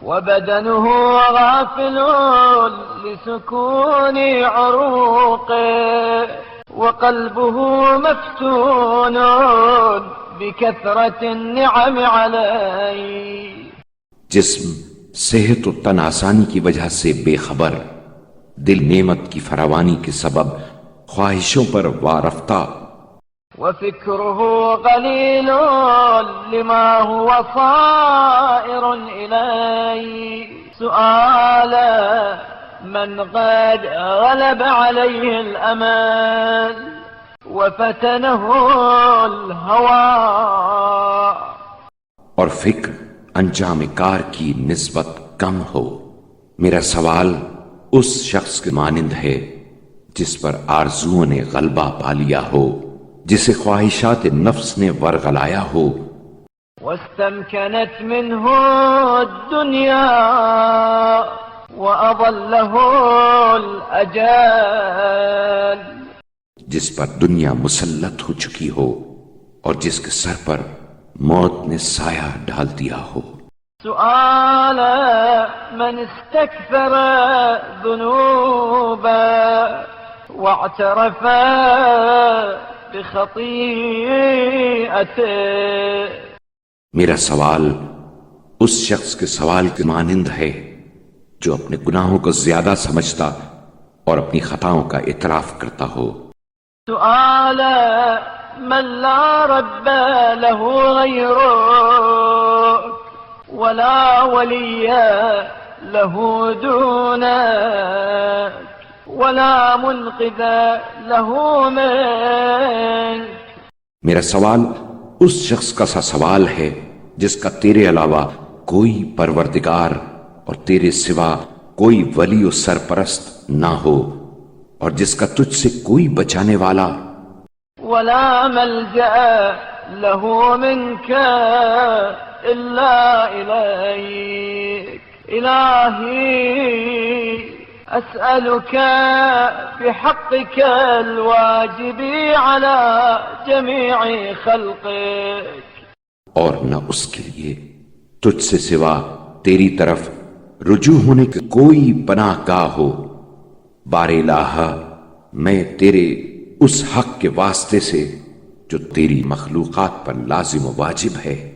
وبدنه غافل لسكون عروقه وقلبه مفتون بكثرة النعم عليه. جسم صحت و تن آسانی کی وجہ سے بے خبر، دل نعمت کی فراوانی کے سبب خواہشوں پر وارفتہ. وفكره قليل لما هو صائر إليه سؤالا من قد غلب عليه الأمل وفتنه الهوى. اور فکر انجام کار کی نسبت کم ہو. میرا سوال اس شخص کے مانند ہے جس پر آرزوؤں نے غلبہ پا لیا ہو، جسے خواہشات نفس نے ورغلایا ہو. واستمكنت منه الدنيا وأضله الأجال. جس پر دنیا مسلط ہو چکی ہو اور جس کے سر پر موت نے سایہ ڈال دیا ہو. سؤالا من استكثر ذنوبا واعترف بخطيئته. میرا سوال اس شخص کے سوال کے مانند ہے جو اپنے گناہوں کو زیادہ سمجھتا اور اپنی خطاؤں کا اعتراف کرتا ہو. سؤالا من لا رب له غيرك ولا ولي له دونك ولا منقذ له منك. میرا سوال اس شخص کا سا سوال ہے جس کا تیرے علاوہ کوئی پروردگار اور تیرے سوا کوئی ولی و سرپرست نہ ہو اور جس کا تجھ سے کوئی بچانے والا ولا ملجأ له منك إلا إليك. إلهي أسألك بحقك الواجب على جميع خلقك. اور نہ اس کے لیے تجھ سے سوا تیری طرف رجوع ہونے کی کوئی پناہ گاہ ہو. بار الہ میں تیرے اس حق کے واسطے سے جو تیری مخلوقات پر لازم و واجب ہے